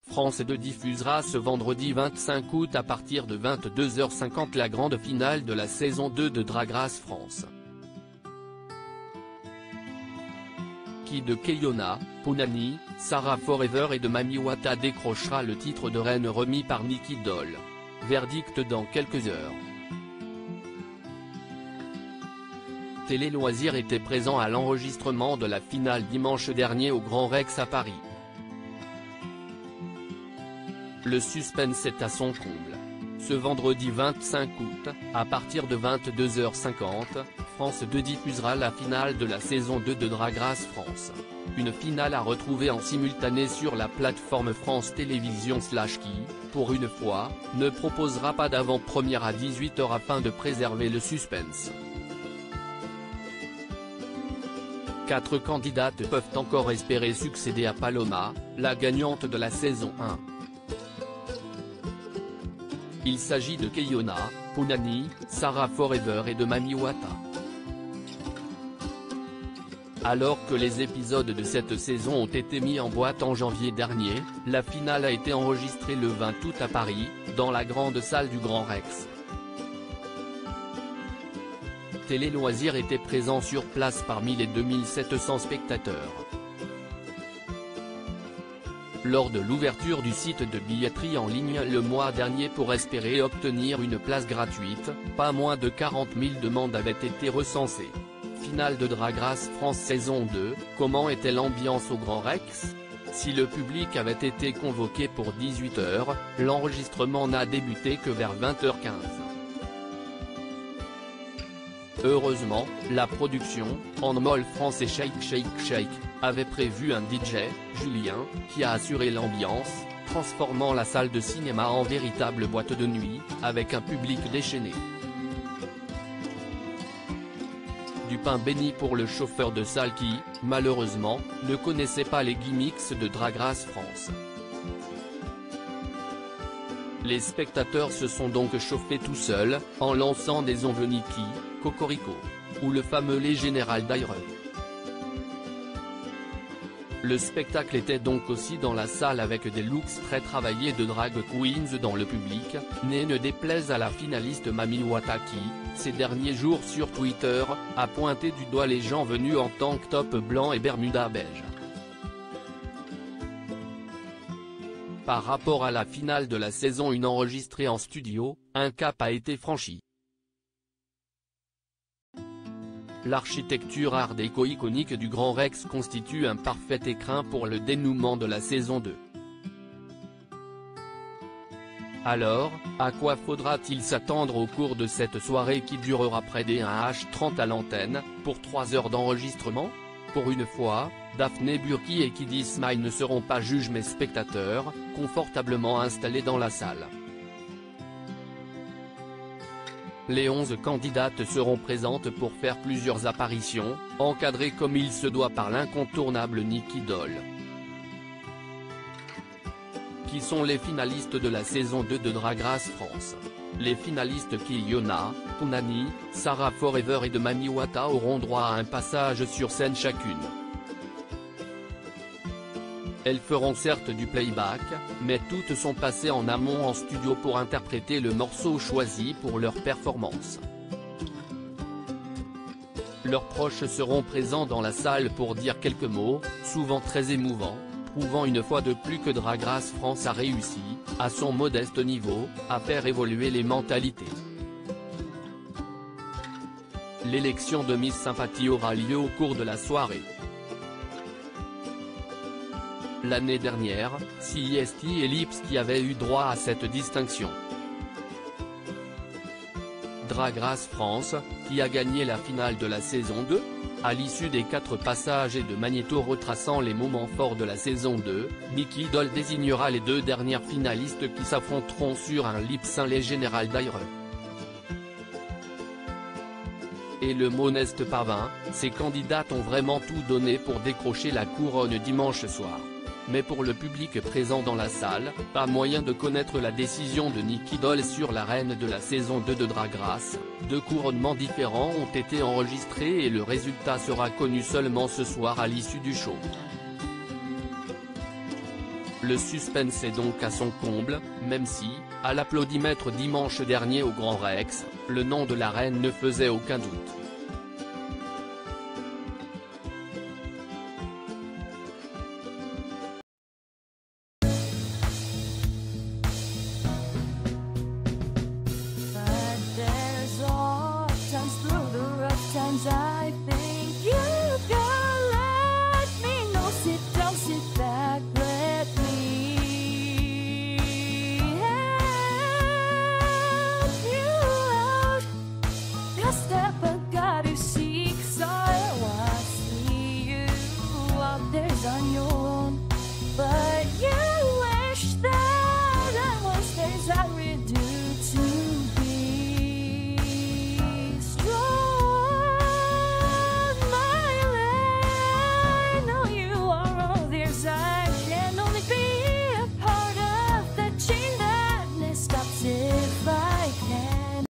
France 2 diffusera ce vendredi 25 août à partir de 22h50 la grande finale de la saison 2 de Drag Race France. Qui de Keyona, Punani, Sarah Forever et de Mami Wata décrochera le titre de reine remis par Nicky Doll. Verdict dans quelques heures. Télé Loisirs était présent à l'enregistrement de la finale dimanche dernier au Grand Rex à Paris. Le suspense est à son comble. Ce vendredi 25 août, à partir de 22h50, France 2 diffusera la finale de la saison 2 de Drag Race France. Une finale à retrouver en simultané sur la plateforme France Télévisions qui, pour une fois, ne proposera pas d'avant-première à 18h afin de préserver le suspense. 4 candidates peuvent encore espérer succéder à Paloma, la gagnante de la saison 1. Il s'agit de Keyona, Punani, Sarah Forever et de Mami Wata. Alors que les épisodes de cette saison ont été mis en boîte en janvier dernier, la finale a été enregistrée le 20 août à Paris, dans la grande salle du Grand Rex. Télé Loisirs était présent sur place parmi les 2700 spectateurs. Lors de l'ouverture du site de billetterie en ligne le mois dernier pour espérer obtenir une place gratuite, pas moins de 40 000 demandes avaient été recensées. Finale de Drag Race France saison 2, comment était l'ambiance au Grand Rex? Si le public avait été convoqué pour 18h, l'enregistrement n'a débuté que vers 20h15. Heureusement, la production, En Molle France et Shake Shake Shake, avait prévu un DJ, Julien, qui a assuré l'ambiance, transformant la salle de cinéma en véritable boîte de nuit, avec un public déchaîné. Du pain béni pour le chauffeur de salle qui, malheureusement, ne connaissait pas les gimmicks de Drag Race France. Les spectateurs se sont donc chauffés tout seuls, en lançant des Onveniki, Cocorico, ou le fameux Les Général d'Aire. Le spectacle était donc aussi dans la salle avec des looks très travaillés de drag queens dans le public, ne déplaise à la finaliste Mami Wata qui, ces derniers jours sur Twitter, a pointé du doigt les gens venus en tank top blanc et bermuda beige. Par rapport à la finale de la saison 1 enregistrée en studio, un cap a été franchi. L'architecture art déco iconique du Grand Rex constitue un parfait écrin pour le dénouement de la saison 2. Alors, à quoi faudra-t-il s'attendre au cours de cette soirée qui durera près des 1h30 à l'antenne, pour 3 heures d'enregistrement? Pour une fois, Daphné Burki et Kiddy Smile ne seront pas juges mais spectateurs, confortablement installés dans la salle. Les 11 candidates seront présentes pour faire plusieurs apparitions, encadrées comme il se doit par l'incontournable Nicky Doll. Qui sont les finalistes de la saison 2 de Drag Race France? Les finalistes Keyona, Punani, Sarah Forever et de Mami Wata auront droit à un passage sur scène chacune. Elles feront certes du playback, mais toutes sont passées en amont en studio pour interpréter le morceau choisi pour leur performance. Leurs proches seront présents dans la salle pour dire quelques mots, souvent très émouvants, prouvant une fois de plus que Drag Race France a réussi, à son modeste niveau, à faire évoluer les mentalités. L'élection de Miss Sympathie aura lieu au cours de la soirée. L'année dernière, CIST et Lips qui avaient eu droit à cette distinction. Drag Race France, qui a gagné la finale de la saison 2, à l'issue des 4 passages et de magnéto retraçant les moments forts de la saison 2, Nicky Doll désignera les 2 dernières finalistes qui s'affronteront sur un lip-sync Les Général d'Aire. Et le modeste Pavin, ces candidates ont vraiment tout donné pour décrocher la couronne dimanche soir. Mais pour le public présent dans la salle, pas moyen de connaître la décision de Nicky Doll sur la reine de la saison 2 de Drag Race. 2 couronnements différents ont été enregistrés et le résultat sera connu seulement ce soir à l'issue du show. Le suspense est donc à son comble, même si, à l'applaudimètre dimanche dernier au Grand Rex, le nom de la reine ne faisait aucun doute. I think you can let me know. Sit down, sit back, let me help you out. Just step, I got you.